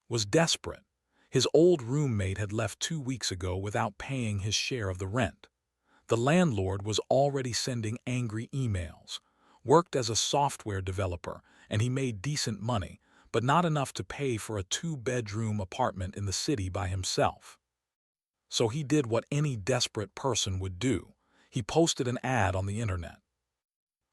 was desperate. His old roommate had left 2 weeks ago without paying his share of the rent. The landlord was already sending angry emails. Worked as a software developer, and he made decent money, but not enough to pay for a 2-bedroom apartment in the city by himself. So he did what any desperate person would do. He posted an ad on the internet.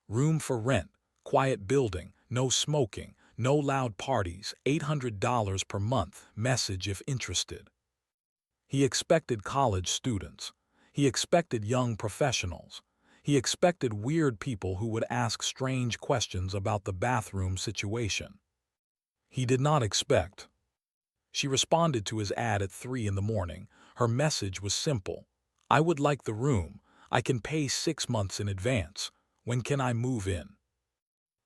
Room for rent, quiet building, no smoking, no loud parties, $800 per month, message if interested. He expected college students. He expected young professionals. He expected weird people who would ask strange questions about the bathroom situation. He did not expect. She responded to his ad at 3 in the morning. Her message was simple. I would like the room. I can pay 6 months in advance. When can I move in?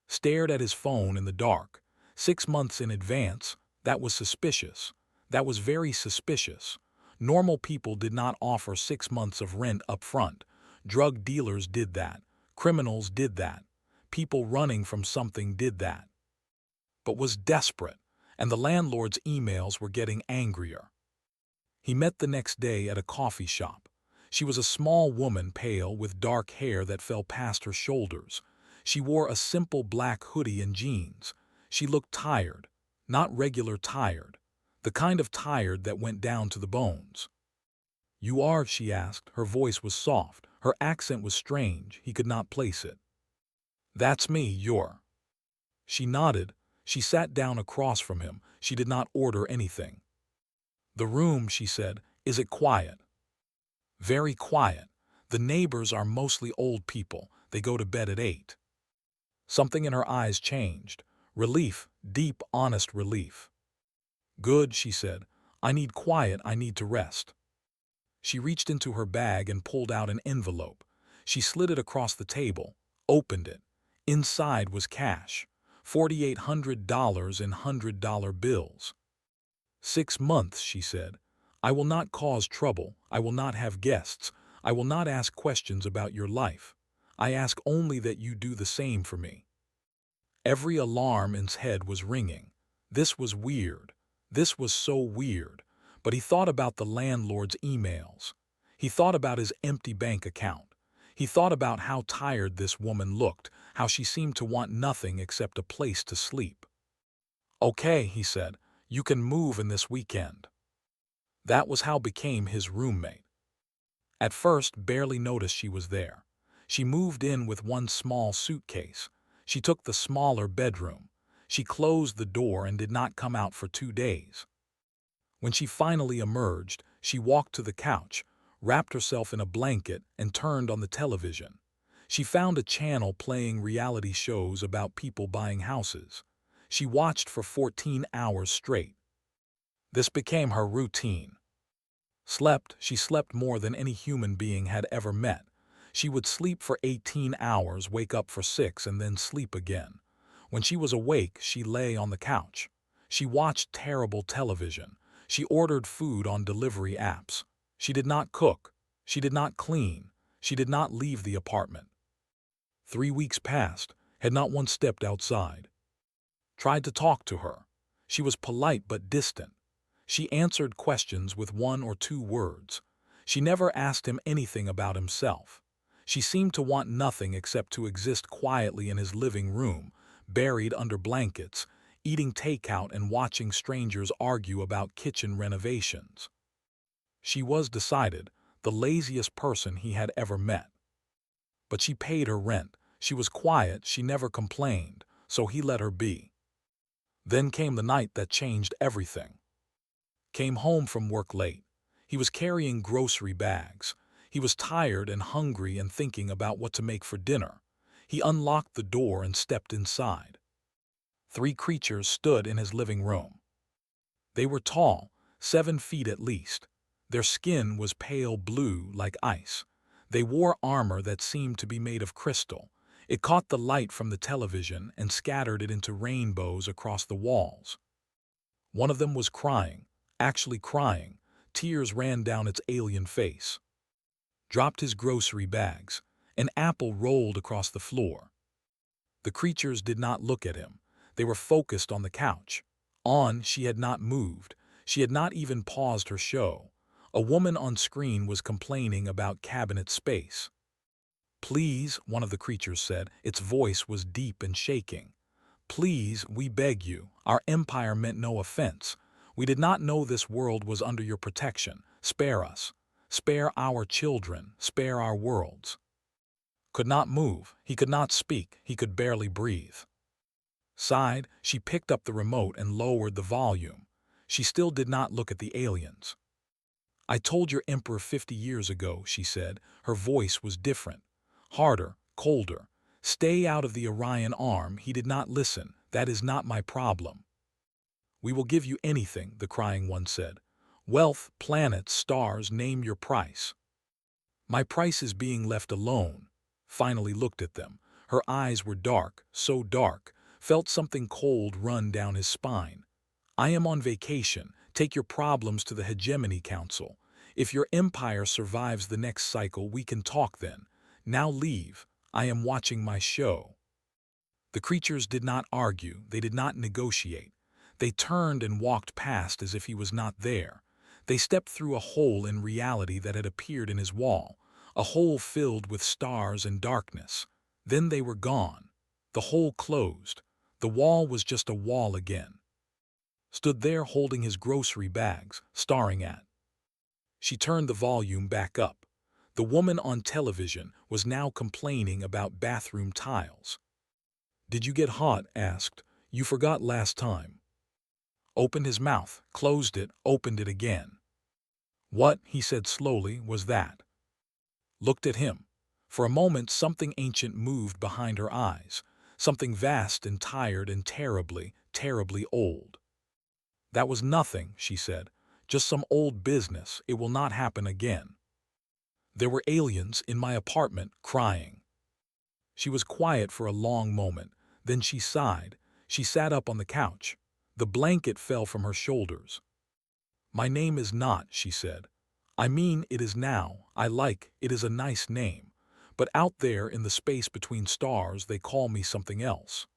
Stared at his phone in the dark. 6 months in advance? That was suspicious. That was very suspicious. Normal people did not offer 6 months of rent up front. Drug dealers did that. Criminals did that. People running from something did that. But was desperate, and the landlord's emails were getting angrier. He met the next day at a coffee shop. She was a small woman, pale, with dark hair that fell past her shoulders. She wore a simple black hoodie and jeans. She looked tired, not regular tired, the kind of tired that went down to the bones. "You are?" she asked. Her voice was soft. Her accent was strange. He could not place it. "That's me, you're." She nodded. She sat down across from him. She did not order anything. "The room," she said, "is it quiet?" "Very quiet. The neighbors are mostly old people. They go to bed at 8. Something in her eyes changed. Relief, deep, honest relief. "Good," she said. "I need quiet. I need to rest." She reached into her bag and pulled out an envelope. She slid it across the table, opened it. Inside was cash, $4,800 in $100 bills. 6 months, she said. "I will not cause trouble. I will not have guests. I will not ask questions about your life. I ask only that you do the same for me." Every alarm in his head was ringing. This was weird. This was so weird. But he thought about the landlord's emails. He thought about his empty bank account. He thought about how tired this woman looked, how she seemed to want nothing except a place to sleep. "Okay," he said, "you can move in this weekend." That was how became his roommate. At first, barely noticed she was there. She moved in with one small suitcase. She took the smaller bedroom. She closed the door and did not come out for 2 days. When she finally emerged, she walked to the couch, wrapped herself in a blanket, and turned on the television. She found a channel playing reality shows about people buying houses. She watched for 14 hours straight. This became her routine. She slept more than any human being had ever met. She would sleep for 18 hours, wake up for 6, and then sleep again. When she was awake, she lay on the couch. She watched terrible television. She ordered food on delivery apps. She did not cook. She did not clean. She did not leave the apartment. 3 weeks passed, had not once stepped outside. Tried to talk to her. She was polite but distant. She answered questions with 1 or 2 words. She never asked him anything about himself. She seemed to want nothing except to exist quietly in his living room, buried under blankets, eating takeout and watching strangers argue about kitchen renovations. She was, decided, the laziest person he had ever met. But she paid her rent. She was quiet. She never complained, so he let her be. Then came the night that changed everything. Came home from work late. He was carrying grocery bags. He was tired and hungry and thinking about what to make for dinner. He unlocked the door and stepped inside. 3 creatures stood in his living room. They were tall, 7 feet at least. Their skin was pale blue like ice. They wore armor that seemed to be made of crystal. It caught the light from the television and scattered it into rainbows across the walls. One of them was crying, actually crying. Tears ran down its alien face. Dropped his grocery bags. An apple rolled across the floor. The creatures did not look at him. They were focused on the couch. On, she had not moved. She had not even paused her show. A woman on screen was complaining about cabinet space. "Please," one of the creatures said. Its voice was deep and shaking. "Please, we beg you. Our empire meant no offense. We did not know this world was under your protection. Spare us. Spare our children. Spare our worlds." Could not move. He could not speak. He could barely breathe. Sighed, she picked up the remote and lowered the volume. She still did not look at the aliens. "I told your emperor 50 years ago," she said. Her voice was different. Harder, colder. "Stay out of the Orion arm." He did not listen. "That is not my problem." "We will give you anything," the crying one said. "Wealth, planets, stars, name your price." "My price is being left alone." Finally looked at them. Her eyes were dark, so dark, felt something cold run down his spine. "I am on vacation. Take your problems to the Hegemony Council. If your empire survives the next cycle, we can talk then. Now leave. I am watching my show." The creatures did not argue. They did not negotiate. They turned and walked past as if he was not there. They stepped through a hole in reality that had appeared in his wall, a hole filled with stars and darkness. Then they were gone. The hole closed. The wall was just a wall again. Stood there holding his grocery bags, staring at. She turned the volume back up. The woman on television was now complaining about bathroom tiles. "Did you get hot?" asked. "You forgot last time." Opened his mouth, closed it, opened it again. "What," he said slowly, "was that?" Looked at him. For a moment something ancient moved behind her eyes, something vast and tired and terribly, terribly old. "That was nothing," she said. "Just some old business. It will not happen again." There were aliens in my apartment crying. She was quiet for a long moment. Then she sighed. She sat up on the couch. The blanket fell from her shoulders. "My name is not," she said. "I mean, it is now. It is a nice name. But out there in the space between stars, they call me something else."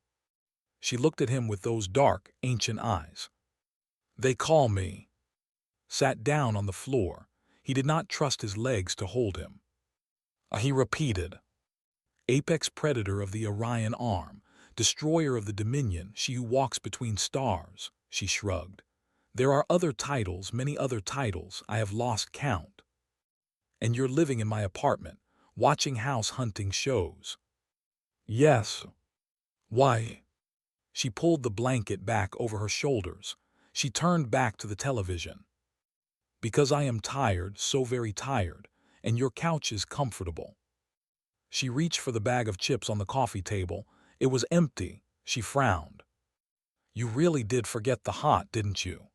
She looked at him with those dark, ancient eyes. "They call me." Sat down on the floor. He did not trust his legs to hold him. He repeated. "Apex predator of the Orion arm, destroyer of the Dominion, she who walks between stars." She shrugged. "There are other titles, many other titles. I have lost count." "And you're living in my apartment, watching house hunting shows." "Yes." "Why?" She pulled the blanket back over her shoulders. She turned back to the television. "Because I am tired, so very tired, and your couch is comfortable." She reached for the bag of chips on the coffee table. It was empty. She frowned. "You really did forget the hot, didn't you?"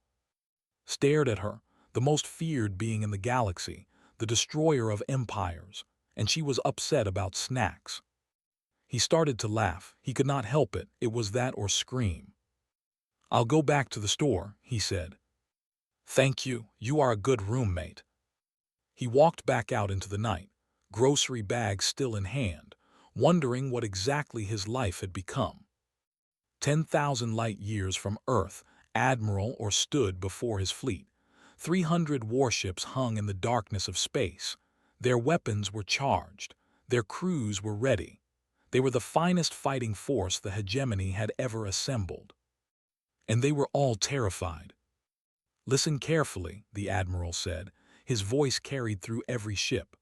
Stared at her, the most feared being in the galaxy, the destroyer of empires, and she was upset about snacks. He started to laugh. He could not help it. It was that or scream. "I'll go back to the store," he said. "Thank you. You are a good roommate." He walked back out into the night, grocery bag still in hand, wondering what exactly his life had become. 10,000 light years from Earth, admiral or stood before his fleet. 300 warships hung in the darkness of space. Their weapons were charged. Their crews were ready. They were the finest fighting force the hegemony had ever assembled. And they were all terrified. "Listen carefully," the admiral said. His voice carried through every ship.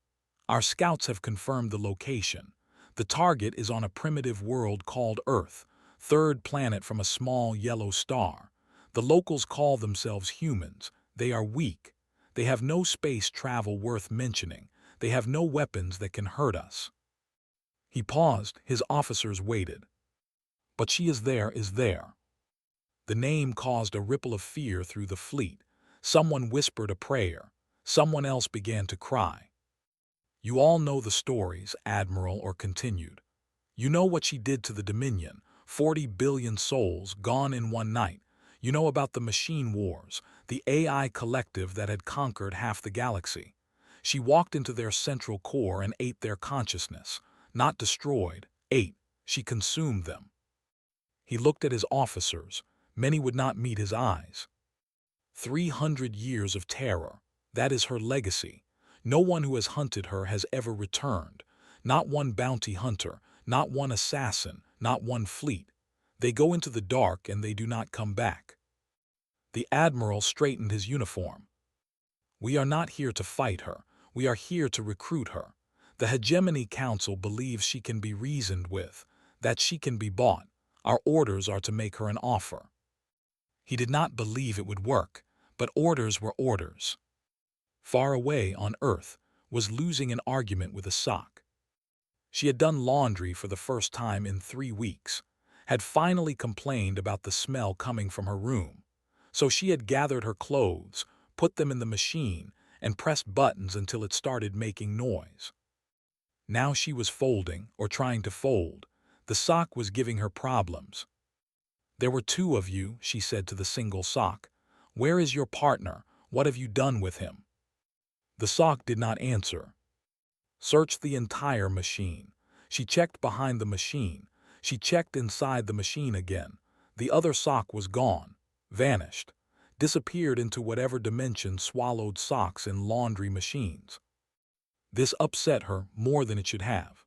"Our scouts have confirmed the location. The target is on a primitive world called Earth, third planet from a small yellow star. The locals call themselves humans. They are weak. They have no space travel worth mentioning. They have no weapons that can hurt us." He paused. His officers waited. "But she is there, is there." The name caused a ripple of fear through the fleet. Someone whispered a prayer. Someone else began to cry. "You all know the stories," Admiral or continued. "You know what she did to the Dominion. 40 billion souls gone in one night. You know about the machine wars, the AI collective that had conquered half the galaxy. She walked into their central core and ate their consciousness. Not destroyed, ate. She consumed them." He looked at his officers. Many would not meet his eyes. 300 years of terror. That is her legacy. No one who has hunted her has ever returned. Not one bounty hunter, not one assassin, not one fleet. They go into the dark and they do not come back. The admiral straightened his uniform. We are not here to fight her. We are here to recruit her. The Hegemony Council believes she can be reasoned with, that she can be bought. Our orders are to make her an offer. He did not believe it would work, but orders were orders. Far away on Earth was losing an argument with a sock. She had done laundry for the first time in 3 weeks, had finally complained about the smell coming from her room. So she had gathered her clothes, put them in the machine, and pressed buttons until it started making noise. Now she was folding, or trying to fold. The sock was giving her problems. There were 2 of you, she said to the single sock. Where is your partner? What have you done with him? The sock did not answer. Searched the entire machine. She checked behind the machine. She checked inside the machine again. The other sock was gone, vanished, disappeared into whatever dimension swallowed socks in laundry machines. This upset her more than it should have.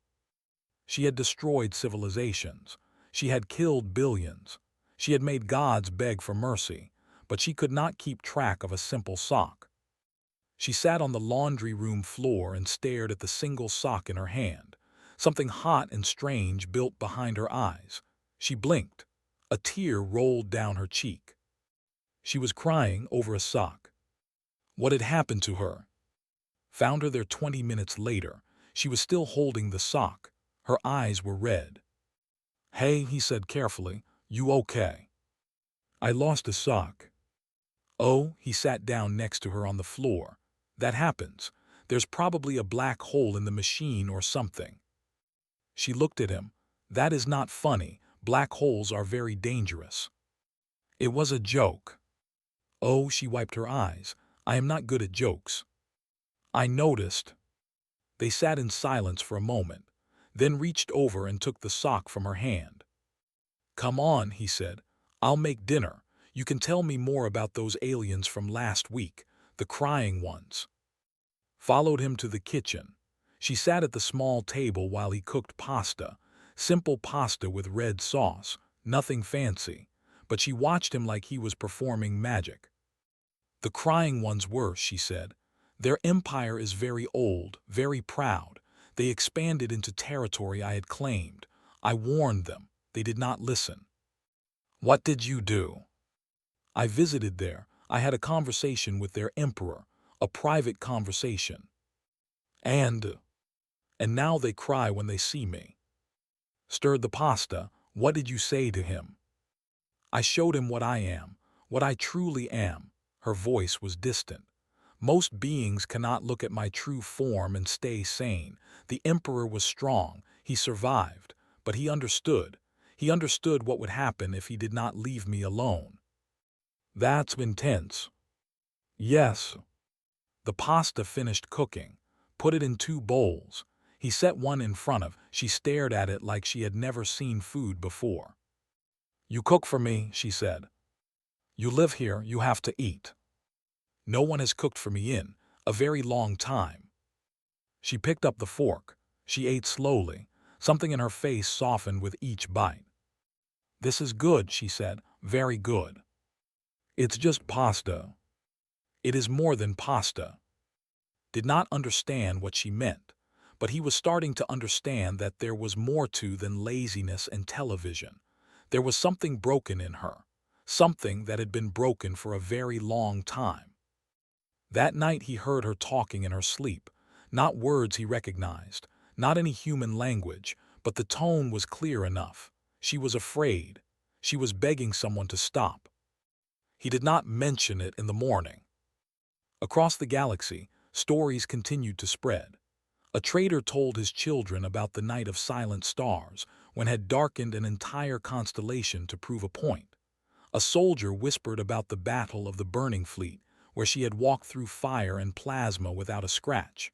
She had destroyed civilizations. She had killed billions. She had made gods beg for mercy, but she could not keep track of a simple sock. She sat on the laundry room floor and stared at the single sock in her hand. Something hot and strange built behind her eyes. She blinked. A tear rolled down her cheek. She was crying over a sock. What had happened to her? Found her there 20 minutes later. She was still holding the sock. Her eyes were red. Hey, he said carefully, you okay? I lost a sock. Oh, he sat down next to her on the floor. That happens. There's probably a black hole in the machine or something. She looked at him. That is not funny. Black holes are very dangerous. It was a joke. Oh, she wiped her eyes. I am not good at jokes. I noticed. They sat in silence for a moment, then reached over and took the sock from her hand. Come on, he said. I'll make dinner. You can tell me more about those aliens from last week, the crying ones. Followed him to the kitchen. She sat at the small table while he cooked pasta, simple pasta with red sauce, nothing fancy, but she watched him like he was performing magic. The crying ones were, she said. Their empire is very old, very proud. They expanded into territory I had claimed. I warned them. They did not listen. What did you do? I visited there. I had a conversation with their emperor, a private conversation. And now they cry when they see me. Stirred the pasta. What did you say to him? I showed him what I am, what I truly am. Her voice was distant. Most beings cannot look at my true form and stay sane. The emperor was strong. He survived, but he understood. He understood what would happen if he did not leave me alone. That's intense. Yes. The pasta finished cooking. Put it in 2 bowls. He set one in front of. She stared at it like she had never seen food before. You cook for me, she said. You live here, you have to eat. No one has cooked for me in a very long time. She picked up the fork. She ate slowly. Something in her face softened with each bite. This is good, she said. Very good. It's just pasta. It is more than pasta. Did not understand what she meant, but he was starting to understand that there was more to than laziness and television. There was something broken in her, something that had been broken for a very long time. That night he heard her talking in her sleep, not words he recognized, not any human language, but the tone was clear enough. She was afraid. She was begging someone to stop. He did not mention it in the morning. Across the galaxy, stories continued to spread. A trader told his children about the night of silent stars, when had darkened an entire constellation to prove a point. A soldier whispered about the battle of the burning fleet, where she had walked through fire and plasma without a scratch.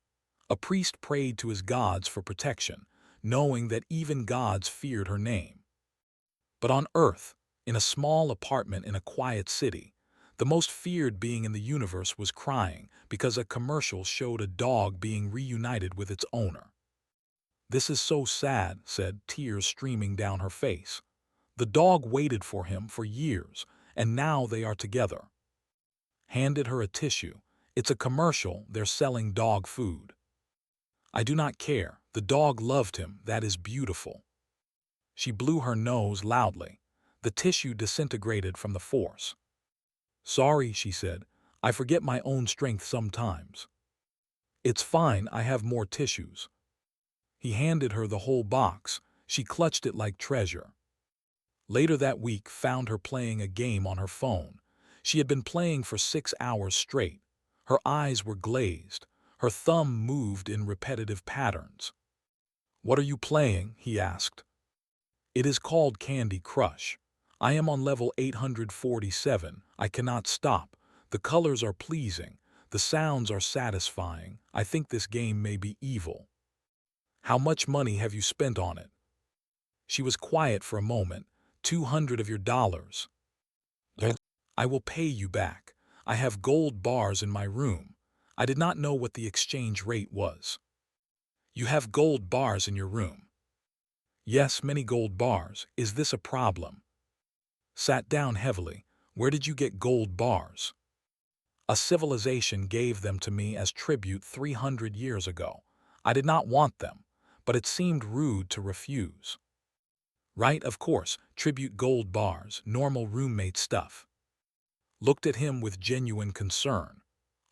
A priest prayed to his gods for protection, knowing that even gods feared her name. But on Earth, In a small apartment in a quiet city, the most feared being in the universe was crying because a commercial showed a dog being reunited with its owner. "This is so sad," said, tears streaming down her face. "The dog waited for him for years, and now they are together." Handed her a tissue. "It's a commercial, they're selling dog food." "I do not care. The dog loved him, that is beautiful." She blew her nose loudly. The tissue disintegrated from the force. "Sorry," she said. "I forget my own strength sometimes." "It's fine, I have more tissues." He handed her the whole box. She clutched it like treasure. Later that week found her playing a game on her phone. She had been playing for 6 hours straight. Her eyes were glazed. Her thumb moved in repetitive patterns. "What are you playing?" he asked. "It is called Candy Crush. I am on level 847. I cannot stop. The colors are pleasing. The sounds are satisfying. I think this game may be evil." "How much money have you spent on it?" She was quiet for a moment. $200 of your dollars." "Yes." "I will pay you back. I have gold bars in my room." I did not know what the exchange rate was. "You have gold bars in your room?" "Yes, many gold bars. Is this a problem?" Sat down heavily. "Where did you get gold bars?" "A civilization gave them to me as tribute 300 years ago. I did not want them, but it seemed rude to refuse." "Right, of course, tribute gold bars, normal roommate stuff." Looked at him with genuine concern.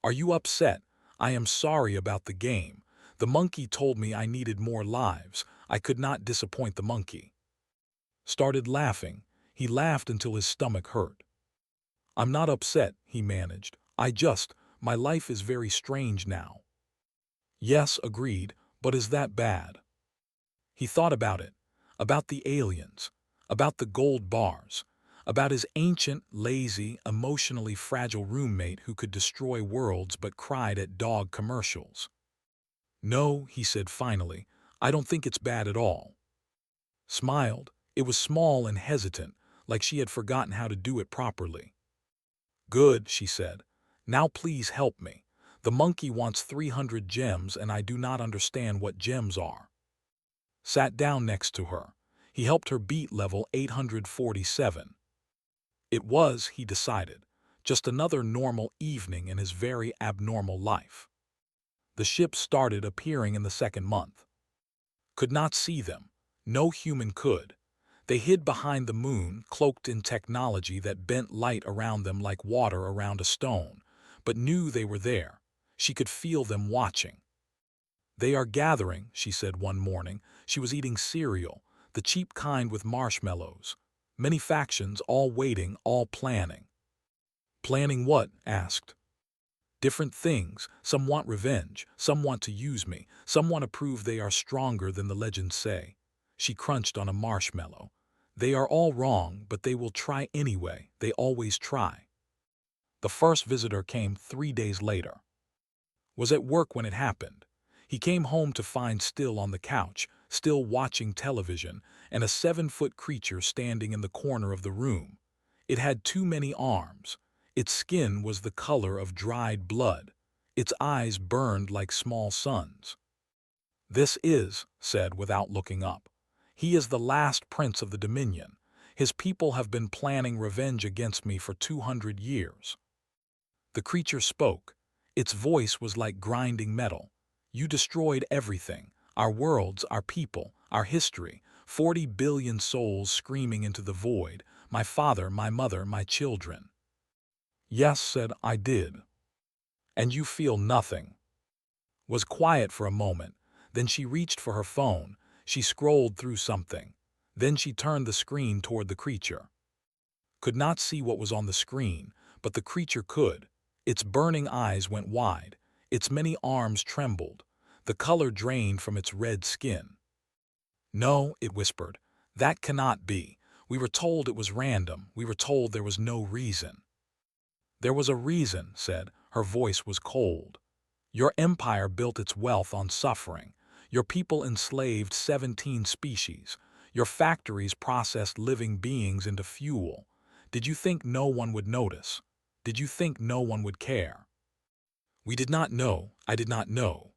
"Are you upset? I am sorry about the game. The monkey told me I needed more lives. I could not disappoint the monkey." Started laughing. He laughed until his stomach hurt. "I'm not upset," he managed. My life is very strange now." "Yes," agreed, "but is that bad?" He thought about it, about the aliens, about the gold bars, about his ancient, lazy, emotionally fragile roommate who could destroy worlds but cried at dog commercials. "No," he said finally, "I don't think it's bad at all." Smiled. It was small and hesitant, like she had forgotten how to do it properly. "Good," she said. "Now please help me. The monkey wants 300 gems and I do not understand what gems are." Sat down next to her. He helped her beat level 847. It was, he decided, just another normal evening in his very abnormal life. The ships started appearing in the second month. Could not see them. No human could. They hid behind the moon, cloaked in technology that bent light around them like water around a stone, but knew they were there. She could feel them watching. "They are gathering," she said one morning. She was eating cereal, the cheap kind with marshmallows. Many factions, all waiting, all planning. "Planning what?" asked. "Different things. Some want revenge, some want to use me, some want to prove they are stronger than the legends say." She crunched on a marshmallow. "They are all wrong, but they will try anyway. They always try." The first visitor came 3 days later. Was at work when it happened. He came home to find still on the couch, still watching television, and a 7-foot creature standing in the corner of the room. It had too many arms. Its skin was the color of dried blood. Its eyes burned like small suns. "This is," said without looking up. "He is the last prince of the Dominion. His people have been planning revenge against me for 200 years." The creature spoke. Its voice was like grinding metal. "You destroyed everything. Our worlds, our people, our history. 40 billion souls screaming into the void. My father, my mother, my children." "Yes," said I did. "And you feel nothing." Was quiet for a moment. Then she reached for her phone. She scrolled through something. Then she turned the screen toward the creature. Could not see what was on the screen, but the creature could. Its burning eyes went wide. Its many arms trembled. The color drained from its red skin. "No," it whispered. "That cannot be. We were told it was random. We were told there was no reason." "There was a reason," said. Her voice was cold. "Your empire built its wealth on suffering. Your people enslaved 17 species. Your factories processed living beings into fuel. Did you think no one would notice? Did you think no one would care? We did not know. I did not know.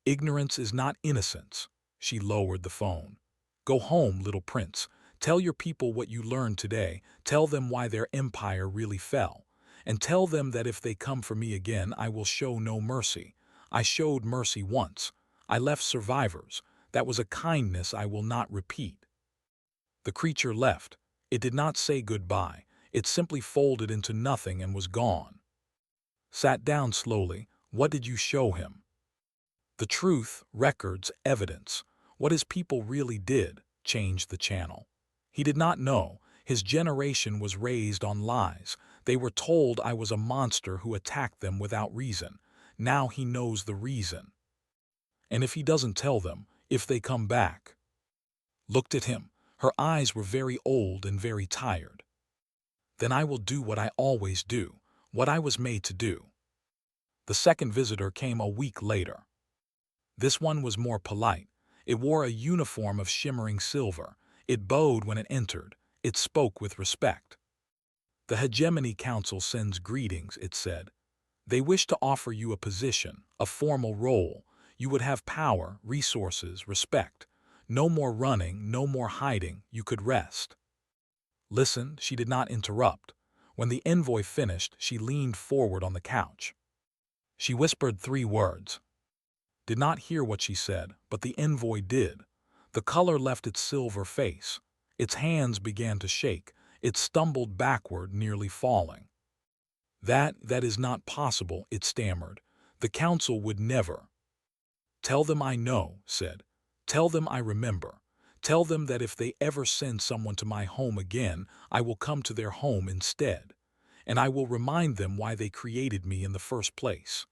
Ignorance is not innocence. She lowered the phone. Go home, little prince. Tell your people what you learned today. Tell them why their empire really fell. And tell them that if they come for me again, I will show no mercy. I showed mercy once. I left survivors. That was a kindness I will not repeat. The creature left. It did not say goodbye. It simply folded into nothing and was gone. Sat down slowly. What did you show him? The truth, records, evidence. What his people really did. Changed the channel. He did not know. His generation was raised on lies. They were told I was a monster who attacked them without reason. Now he knows the reason. And if he doesn't tell them, if they come back. Looked at him. Her eyes were very old and very tired. Then I will do what I always do, what I was made to do. The second visitor came a week later. This one was more polite. It wore a uniform of shimmering silver. It bowed when it entered. It spoke with respect. The Hegemony Council sends greetings, it said. They wish to offer you a position, a formal role. You would have power, resources, respect. No more running, no more hiding. You could rest. Listen, she did not interrupt. When the envoy finished, she leaned forward on the couch. She whispered 3 words. Did not hear what she said, but the envoy did. The color left its silver face. Its hands began to shake. It stumbled backward, nearly falling. That is not possible, it stammered. The council would never. Tell them I know, said. Tell them I remember. Tell them that if they ever send someone to my home again, I will come to their home instead. And I will remind them why they created me in the first place.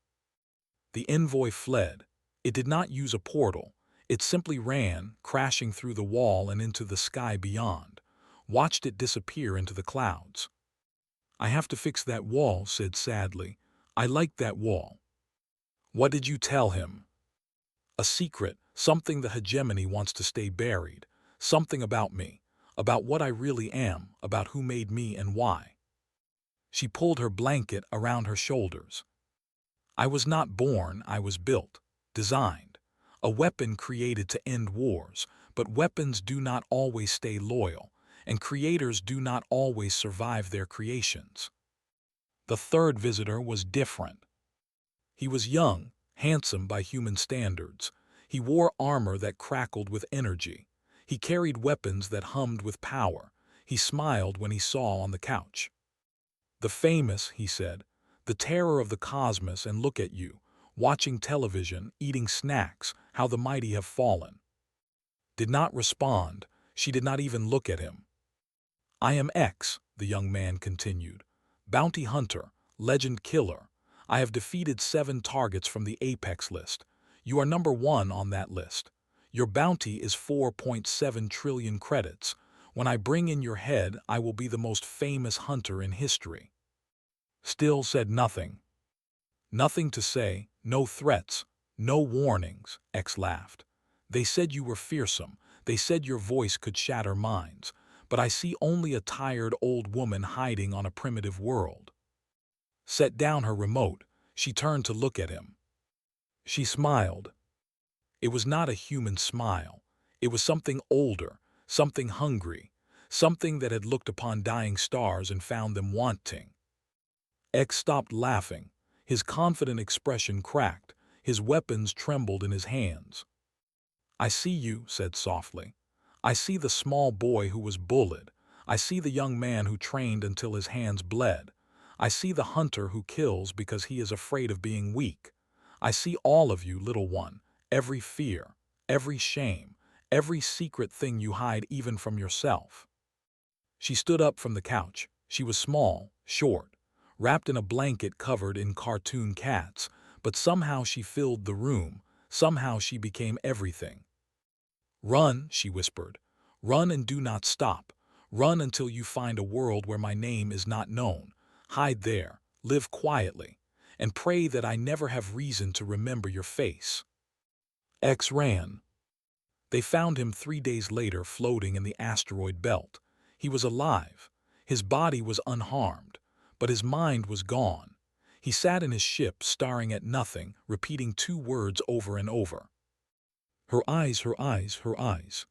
The envoy fled. It did not use a portal. It simply ran, crashing through the wall and into the sky beyond. Watched it disappear into the clouds. I have to fix that wall, said sadly. I like that wall. What did you tell him? A secret, something the hegemony wants to stay buried. Something about me, about what I really am, about who made me and why. She pulled her blanket around her shoulders. I was not born, I was built, designed. A weapon created to end wars, but weapons do not always stay loyal, and creators do not always survive their creations. The third visitor was different. He was young, handsome by human standards. He wore armor that crackled with energy. He carried weapons that hummed with power. He smiled when he saw on the couch. The famous, he said, the terror of the cosmos, and look at you, watching television, eating snacks, how the mighty have fallen. Did not respond. She did not even look at him. I am X, the young man continued. Bounty hunter, legend killer. I have defeated 7 targets from the Apex list. You are number 1 on that list. Your bounty is 4.7 trillion credits. When I bring in your head, I will be the most famous hunter in history. Still said nothing. Nothing to say, no threats, no warnings, X laughed. They said you were fearsome. They said your voice could shatter minds. But I see only a tired old woman hiding on a primitive world. Set down her remote. She turned to look at him. She smiled. It was not a human smile. It was something older, something hungry, something that had looked upon dying stars and found them wanting. X stopped laughing. His confident expression cracked. His weapons trembled in his hands. I see you, said softly. I see the small boy who was bullied. I see the young man who trained until his hands bled. I see the hunter who kills because he is afraid of being weak. I see all of you, little one, every fear, every shame, every secret thing you hide even from yourself. She stood up from the couch. She was small, short, wrapped in a blanket covered in cartoon cats, but somehow she filled the room. Somehow she became everything. Run, she whispered. Run and do not stop. Run until you find a world where my name is not known. Hide there, live quietly, and pray that I never have reason to remember your face. X ran. They found him 3 days later floating in the asteroid belt. He was alive. His body was unharmed, but his mind was gone. He sat in his ship, staring at nothing, repeating 2 words over and over. Her eyes, her eyes, her eyes.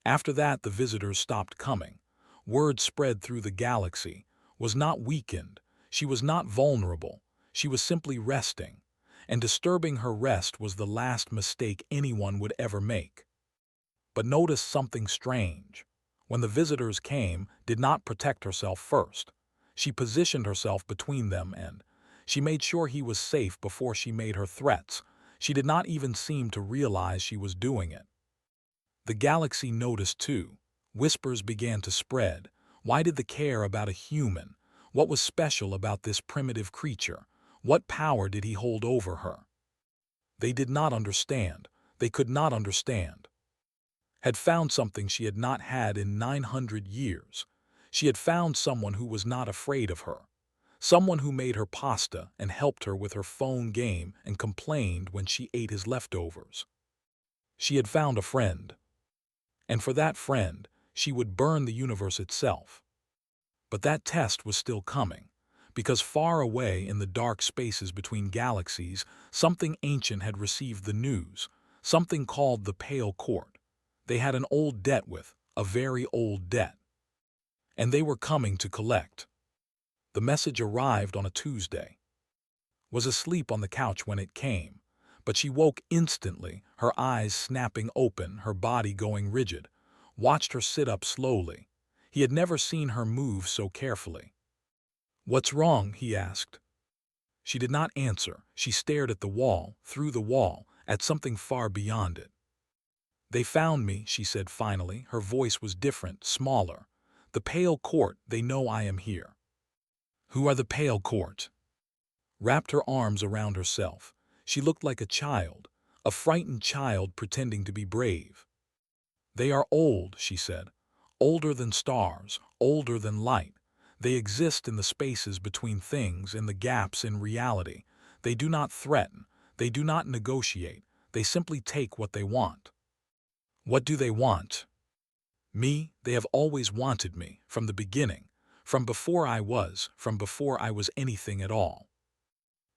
After that, the visitors stopped coming. Word spread through the galaxy. Was not weakened. She was not vulnerable. She was simply resting. And disturbing her rest was the last mistake anyone would ever make. But notice something strange. When the visitors came, did not protect herself first. She positioned herself between them and she made sure he was safe before she made her threats. She did not even seem to realize she was doing it. The galaxy noticed too. Whispers began to spread. Why did they care about a human? What was special about this primitive creature? What power did he hold over her? They did not understand. They could not understand. Had found something she had not had in 900 years. She had found someone who was not afraid of her. Someone who made her pasta and helped her with her phone game and complained when she ate his leftovers. She had found a friend. And for that friend, she would burn the universe itself. But that test was still coming, because far away in the dark spaces between galaxies, something ancient had received the news, something called the Pale Court. They had an old debt with, a very old debt. And they were coming to collect. The message arrived on a Tuesday. Was asleep on the couch when it came, but she woke instantly, her eyes snapping open, her body going rigid. Watched her sit up slowly. He had never seen her move so carefully. "What's wrong?" he asked. She did not answer. She stared at the wall, through the wall, at something far beyond it. "They found me," she said finally. Her voice was different, smaller. "The Pale Court, they know I am here." "Who are the Pale Court?" Wrapped her arms around herself. She looked like a child, a frightened child pretending to be brave. "They are old," she said. "Older than stars, older than light. They exist in the spaces between things, in the gaps in reality. They do not threaten. They do not negotiate. They simply take what they want." "What do they want?" "Me. They have always wanted me, from the beginning, from before I was anything at all."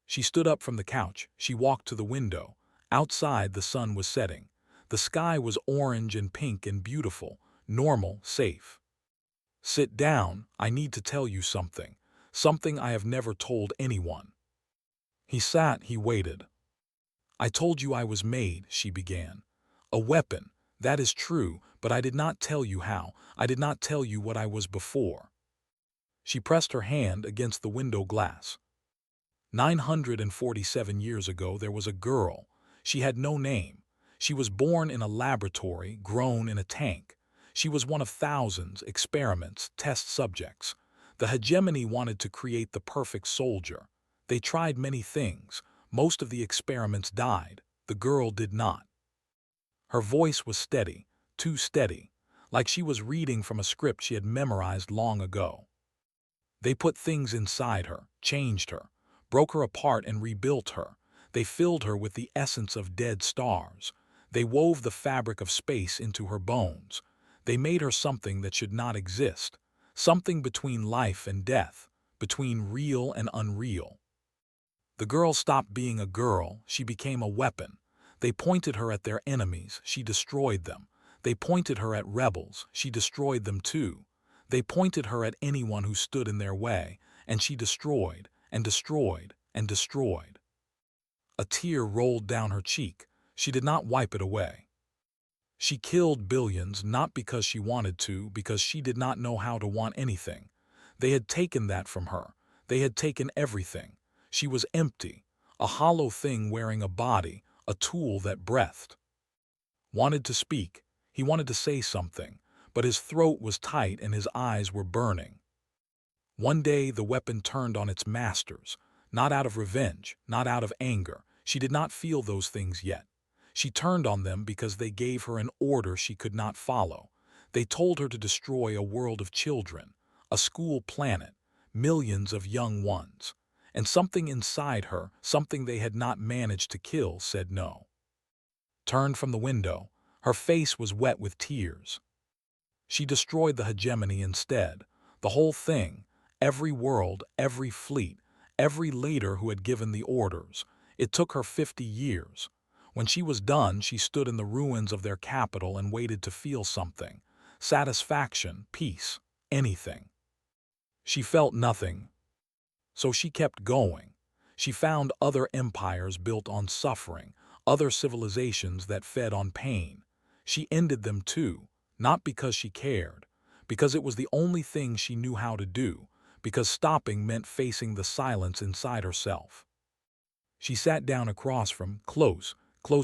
She stood up from the couch. She walked to the window. Outside, the sun was setting. The sky was orange and pink and beautiful, normal, safe. "Sit down. I need to tell you something. Something I have never told anyone." He sat, he waited. "I told you I was made," she began. "A weapon. That is true, but I did not tell you how. I did not tell you what I was before." She pressed her hand against the window glass. 947 years ago there was a girl. She had no name. She was born in a laboratory, grown in a tank. She was one of thousands, experiments, test subjects. The hegemony wanted to create the perfect soldier. They tried many things. Most of the experiments died. The girl did not. Her voice was steady, too steady, like she was reading from a script she had memorized long ago. They put things inside her, changed her, broke her apart and rebuilt her. They filled her with the essence of dead stars. They wove the fabric of space into her bones. They made her something that should not exist, something between life and death, between real and unreal. The girl stopped being a girl. She became a weapon. They pointed her at their enemies. She destroyed them. They pointed her at rebels. She destroyed them too. They pointed her at anyone who stood in their way, and she destroyed, and destroyed, and destroyed. A tear rolled down her cheek. She did not wipe it away. She killed billions not because she wanted to, because she did not know how to want anything. They had taken that from her. They had taken everything. She was empty, a hollow thing wearing a body, a tool that breathed. Wanted to speak. He wanted to say something, but his throat was tight and his eyes were burning. One day the weapon turned on its masters, not out of revenge, not out of anger. She did not feel those things yet. She turned on them because they gave her an order she could not follow. They told her to destroy a world of children, a school planet, millions of young ones. And something inside her, something they had not managed to kill, said no. Turned from the window. Her face was wet with tears. She destroyed the hegemony instead. The whole thing, every world, every fleet, every leader who had given the orders. It took her 50 years. When she was done, she stood in the ruins of their capital and waited to feel something. Satisfaction, peace, anything. She felt nothing. So she kept going. She found other empires built on suffering, other civilizations that fed on pain. She ended them too, not because she cared, because it was the only thing she knew how to do, because stopping meant facing the silence inside herself. She sat down across from, close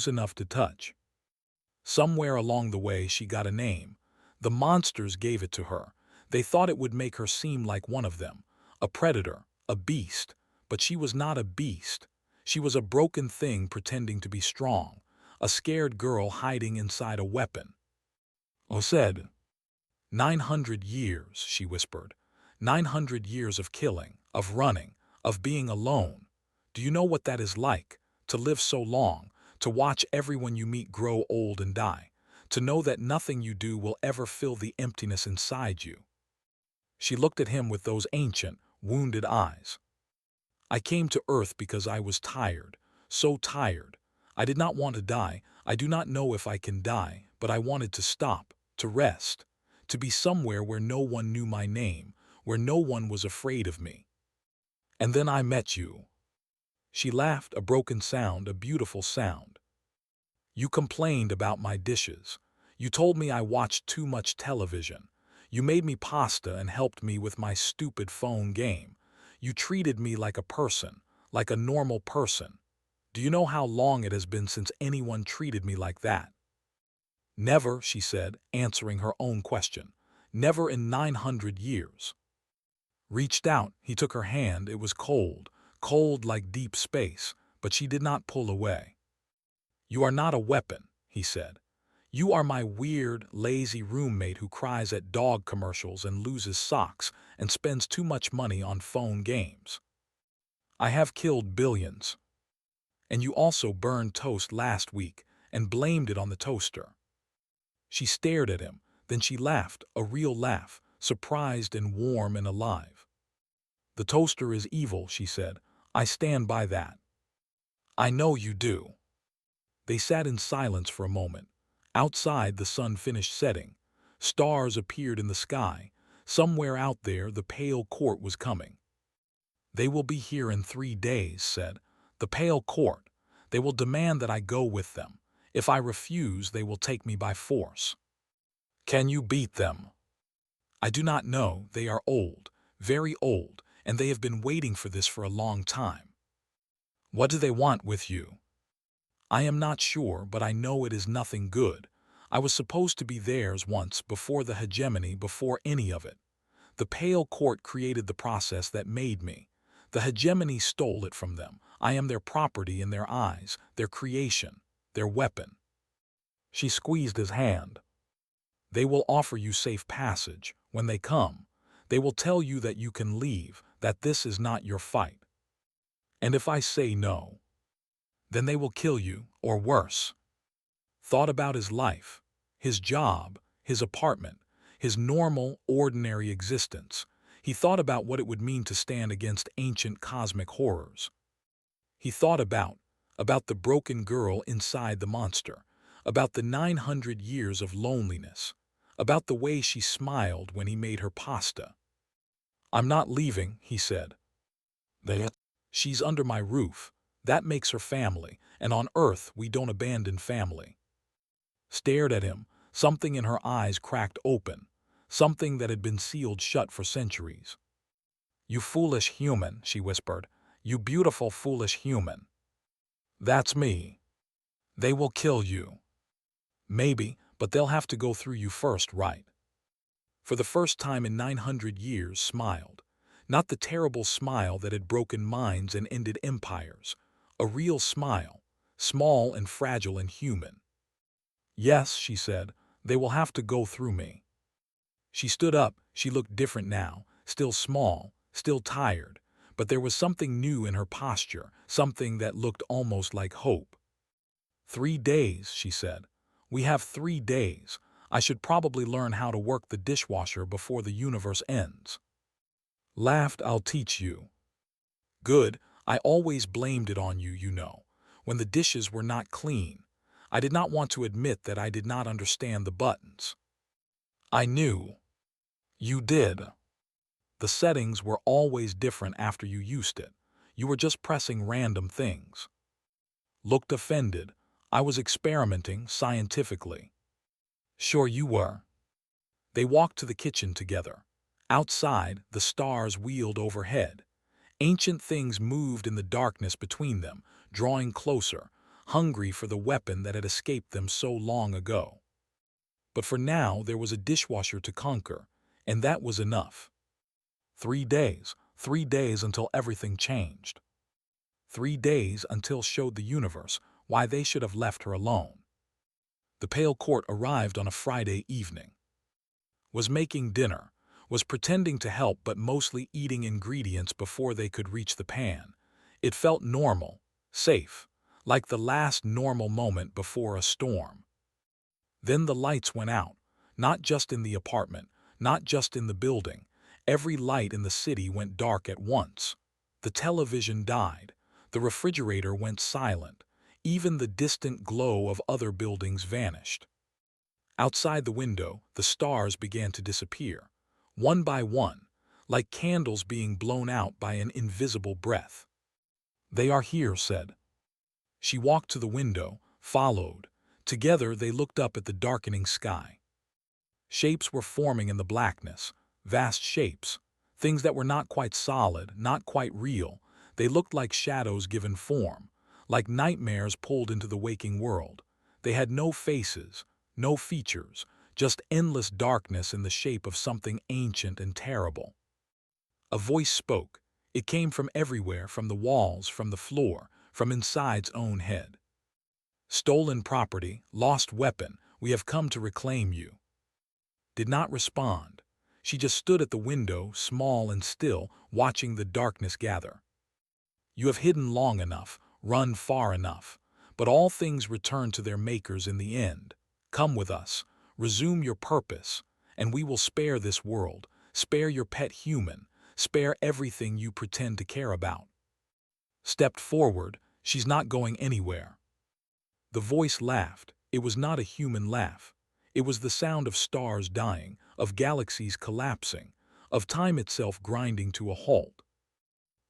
enough to touch. Somewhere along the way she got a name. The monsters gave it to her. They thought it would make her seem like one of them, a predator, a beast. But she was not a beast. She was a broken thing pretending to be strong, a scared girl hiding inside a weapon. "Oh," said. 900 years, she whispered. 900 years of killing, of running, of being alone. Do you know what that is like? To live so long, to watch everyone you meet grow old and die, to know that nothing you do will ever fill the emptiness inside you. She looked at him with those ancient, wounded eyes. I came to Earth because I was tired, so tired. I did not want to die. I do not know if I can die, but I wanted to stop, to rest, to be somewhere where no one knew my name, where no one was afraid of me. And then I met you. She laughed, a broken sound, a beautiful sound. You complained about my dishes. You told me I watched too much television. You made me pasta and helped me with my stupid phone game. You treated me like a person, like a normal person. Do you know how long it has been since anyone treated me like that? Never, she said, answering her own question. Never in 900 years. Reached out, he took her hand. It was cold, cold like deep space, but she did not pull away. You are not a weapon, he said. You are my weird, lazy roommate who cries at dog commercials and loses socks and spends too much money on phone games. I have killed billions. And you also burned toast last week and blamed it on the toaster. She stared at him, then she laughed, a real laugh, surprised and warm and alive. The toaster is evil, she said. I stand by that. I know you do. They sat in silence for a moment. Outside, the sun finished setting. Stars appeared in the sky. Somewhere out there, the pale court was coming. They will be here in 3 days, said. The pale court. They will demand that I go with them. If I refuse, they will take me by force. Can you beat them? I do not know. They are old, very old, and they have been waiting for this for a long time. What do they want with you? I am not sure, but I know it is nothing good. I was supposed to be theirs once, before the hegemony, before any of it. The pale court created the process that made me. The hegemony stole it from them. I am their property in their eyes, their creation, their weapon. She squeezed his hand. They will offer you safe passage. When they come, they will tell you that you can leave, that this is not your fight. And if I say no, then they will kill you, or worse. Thought about his life, his job, his apartment, his normal, ordinary existence. He thought about what it would mean to stand against ancient cosmic horrors. He thought about the broken girl inside the monster, about the 900 years of loneliness, about the way she smiled when he made her pasta. I'm not leaving, he said. She's under my roof. That makes her family, and on Earth we don't abandon family. Stared at him, something in her eyes cracked open, something that had been sealed shut for centuries. You foolish human, she whispered. You beautiful foolish human. That's me. They will kill you. Maybe, but they'll have to go through you first, right? For the first time in 900 years, smiled. Not the terrible smile that had broken minds and ended empires. A real smile, small and fragile and human. Yes, she said, they will have to go through me. She stood up. She looked different now, still small, still tired, but there was something new in her posture, something that looked almost like hope. 3 days, she said. We have 3 days. I should probably learn how to work the dishwasher before the universe ends. Laughed, I'll teach you. Good, I always blamed it on you, you know, when the dishes were not clean. I did not want to admit that I did not understand the buttons. I knew. You did. The settings were always different after you used it. You were just pressing random things. Looked offended. I was experimenting scientifically. Sure you were. They walked to the kitchen together. Outside, the stars wheeled overhead. Ancient things moved in the darkness between them, drawing closer, hungry for the weapon that had escaped them so long ago. But for now, there was a dishwasher to conquer, and that was enough. 3 days until everything changed. 3 days until showed the universe why they should have left her alone. The pale court arrived on a Friday evening. Was making dinner, was pretending to help but mostly eating ingredients before they could reach the pan. It felt normal, safe, like the last normal moment before a storm. Then the lights went out, not just in the apartment, not just in the building. Every light in the city went dark at once. The television died. The refrigerator went silent. Even the distant glow of other buildings vanished. Outside the window, the stars began to disappear, one by one, like candles being blown out by an invisible breath. They are here, said. She walked to the window, followed. Together they looked up at the darkening sky. Shapes were forming in the blackness, vast shapes, things that were not quite solid, not quite real. They looked like shadows given form, like nightmares pulled into the waking world. They had no faces, no features, just endless darkness in the shape of something ancient and terrible. A voice spoke. It came from everywhere, from the walls, from the floor, from inside's own head. Stolen property, lost weapon, we have come to reclaim you. Did not respond. She just stood at the window, small and still, watching the darkness gather. You have hidden long enough, run far enough, but all things return to their makers in the end. Come with us, resume your purpose, and we will spare this world, spare your pet human, spare everything you pretend to care about. Stepped forward, she's not going anywhere. The voice laughed. It was not a human laugh. It was the sound of stars dying, of galaxies collapsing, of time itself grinding to a halt.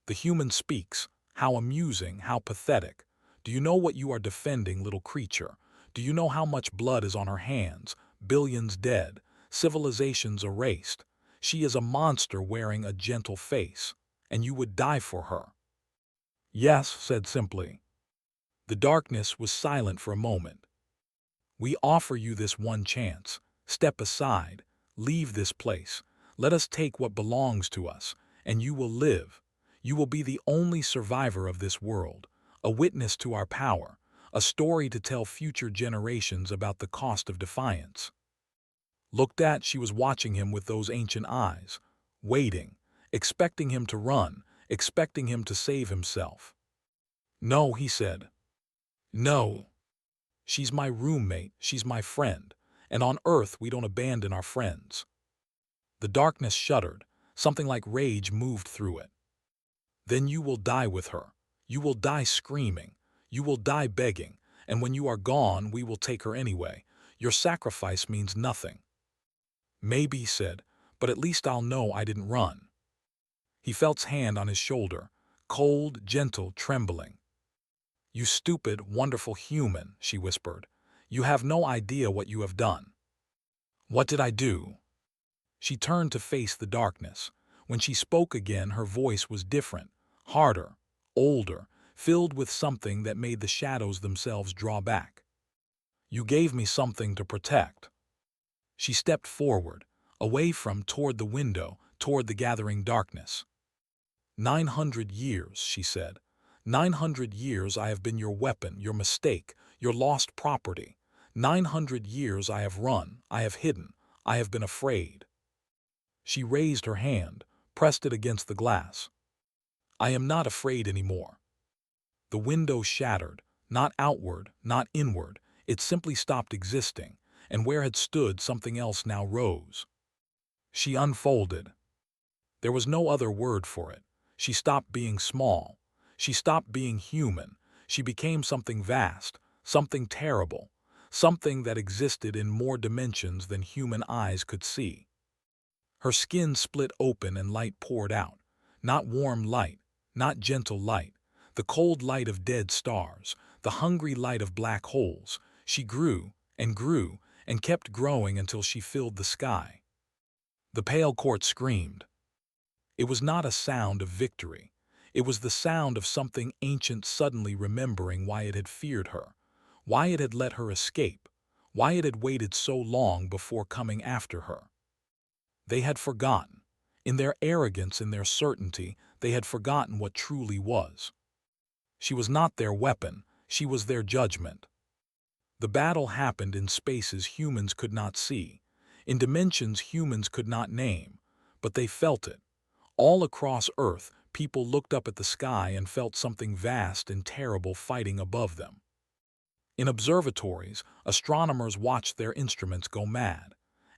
The human speaks. How amusing, how pathetic. Do you know what you are defending, little creature? Do you know how much blood is on her hands? Billions dead, civilizations erased. She is a monster wearing a gentle face, and you would die for her. Yes, said simply. The darkness was silent for a moment. We offer you this one chance. Step aside, leave this place. Let us take what belongs to us, and you will live. You will be the only survivor of this world, a witness to our power, a story to tell future generations about the cost of defiance. Looked at, she was watching him with those ancient eyes, waiting, expecting him to run, expecting him to save himself. No, he said. No. She's my roommate, she's my friend, and on Earth we don't abandon our friends. The darkness shuddered, something like rage moved through it. Then you will die with her. You will die screaming. You will die begging, and when you are gone, we will take her anyway. Your sacrifice means nothing. Maybe, he said, but at least I'll know I didn't run. He felt his hand on his shoulder, cold, gentle, trembling. You stupid, wonderful human, she whispered. You have no idea what you have done. What did I do? She turned to face the darkness. When she spoke again, her voice was different, harder, older, filled with something that made the shadows themselves draw back. You gave me something to protect. She stepped forward, away from, toward the window, toward the gathering darkness. 900 years, she said. 900 years I have been your weapon, your mistake, your lost property. 900 years I have run, I have hidden, I have been afraid. She raised her hand, pressed it against the glass. I am not afraid anymore. The window shattered, not outward, not inward. It simply stopped existing, and where had stood something else now rose. She unfolded. There was no other word for it. She stopped being small. She stopped being human. She became something vast, something terrible, something that existed in more dimensions than human eyes could see. Her skin split open and light poured out. Not warm light, not gentle light, the cold light of dead stars, the hungry light of black holes. She grew and kept growing until she filled the sky. The pale court screamed. It was not a sound of victory. It was the sound of something ancient suddenly remembering why it had feared her, why it had let her escape, why it had waited so long before coming after her. They had forgotten. In their arrogance, in their certainty, they had forgotten what truly was. She was not their weapon, she was their judgment. The battle happened in spaces humans could not see, in dimensions humans could not name, but they felt it. All across Earth, people looked up at the sky and felt something vast and terrible fighting above them. In observatories, astronomers watched their instruments go mad.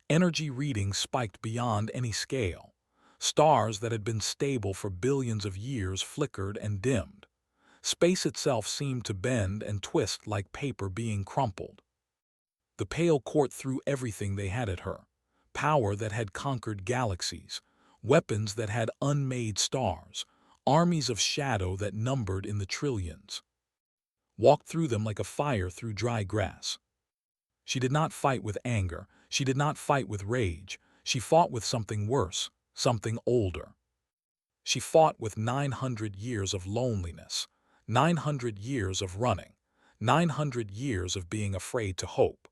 Energy readings spiked beyond any scale. Stars that had been stable for billions of years flickered and dimmed. Space itself seemed to bend and twist like paper being crumpled. The pale court threw everything they had at her. Power that had conquered galaxies, weapons that had unmade stars, armies of shadow that numbered in the trillions. Walked through them like a fire through dry grass. She did not fight with anger, she did not fight with rage, she fought with something worse, something older. She fought with 900 years of loneliness, 900 years of running, 900 years of being afraid to hope.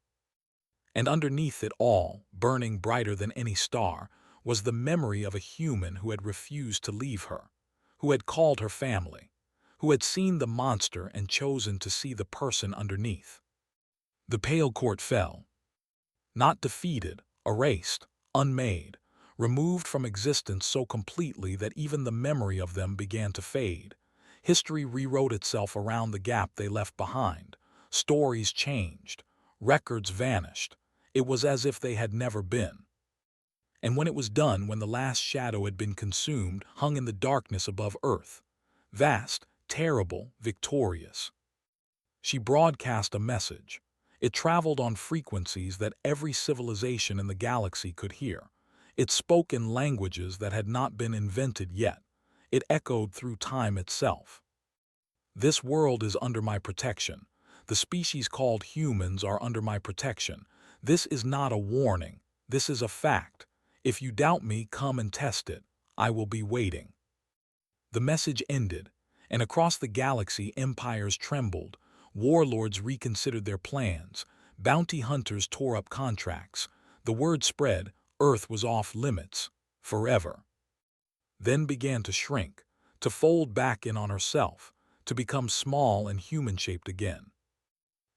And underneath it all, burning brighter than any star, was the memory of a human who had refused to leave her, who had called her family, who had seen the monster and chosen to see the person underneath. The pale court fell. Not defeated, erased, unmade, removed from existence so completely that even the memory of them began to fade. History rewrote itself around the gap they left behind. Stories changed. Records vanished. It was as if they had never been. And when it was done, when the last shadow had been consumed, hung in the darkness above Earth, vast, terrible, victorious, she broadcast a message. It traveled on frequencies that every civilization in the galaxy could hear. It spoke in languages that had not been invented yet. It echoed through time itself. This world is under my protection. The species called humans are under my protection. This is not a warning. This is a fact. If you doubt me, come and test it. I will be waiting. The message ended, and across the galaxy empires trembled. Warlords reconsidered their plans. Bounty hunters tore up contracts. The word spread, Earth was off limits. Forever. Then began to shrink, to fold back in on herself, to become small and human-shaped again.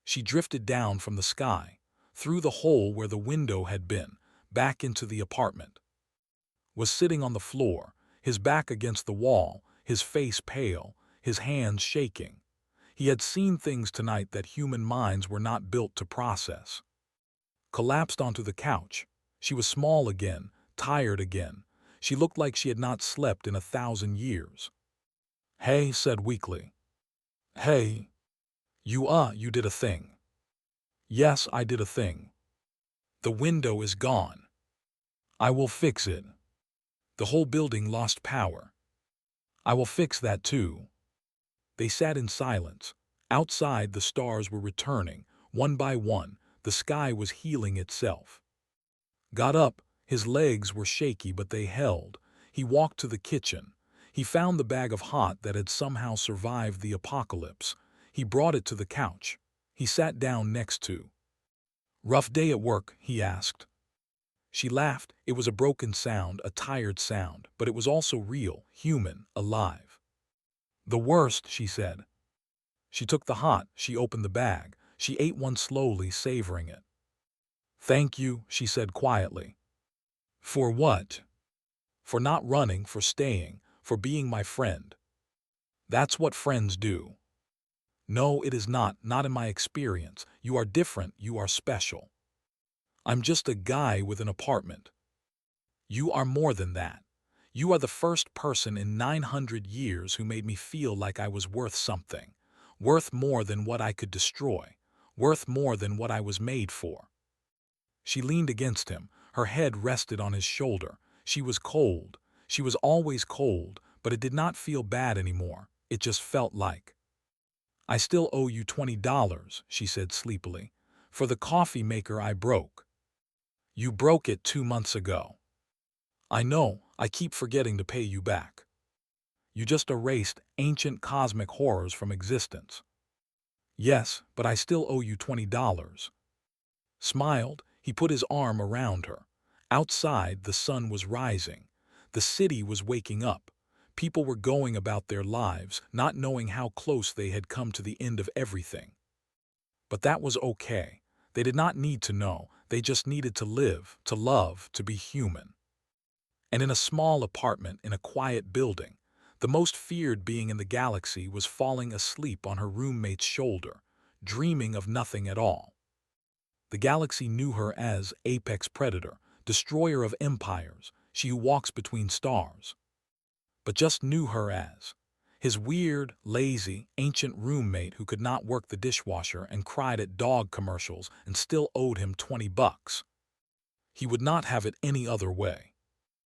She drifted down from the sky, through the hole where the window had been, back into the apartment. Was sitting on the floor, his back against the wall, his face pale, his hands shaking. He had seen things tonight that human minds were not built to process. Collapsed onto the couch. She was small again, tired again. She looked like she had not slept in 1,000 years. Hey, said weakly. Hey. You did a thing. Yes, I did a thing. The window is gone. I will fix it. The whole building lost power. I will fix that too. They sat in silence. Outside, the stars were returning, one by one. The sky was healing itself. Got up. His legs were shaky, but they held. He walked to the kitchen. He found the bag of hot that had somehow survived the apocalypse. He brought it to the couch. He sat down next to. Rough day at work, he asked. She laughed. It was a broken sound, a tired sound, but it was also real, human, alive. The worst, she said. She took the hot, she opened the bag. She ate one slowly, savoring it. Thank you, she said quietly. For what? For not running, for staying, for being my friend. That's what friends do. No, it is not, not in my experience. You are different, you are special. I'm just a guy with an apartment. You are more than that. You are the first person in 900 years who made me feel like I was worth something, worth more than what I could destroy, worth more than what I was made for. She leaned against him, her head rested on his shoulder. She was cold. She was always cold, but it did not feel bad anymore. It just felt like. I still owe you $20, she said sleepily, for the coffee maker I broke. You broke it 2 months ago. I know, I keep forgetting to pay you back. You just erased ancient cosmic horrors from existence. Yes, but I still owe you $20. Smiled, he put his arm around her. Outside, the sun was rising. The city was waking up. People were going about their lives, not knowing how close they had come to the end of everything. But that was okay. They did not need to know. They just needed to live, to love, to be human. And in a small apartment in a quiet building, the most feared being in the galaxy was falling asleep on her roommate's shoulder, dreaming of nothing at all. The galaxy knew her as apex predator, destroyer of empires, she who walks between stars. But just knew her as his weird, lazy, ancient roommate who could not work the dishwasher and cried at dog commercials and still owed him $20. He would not have it any other way.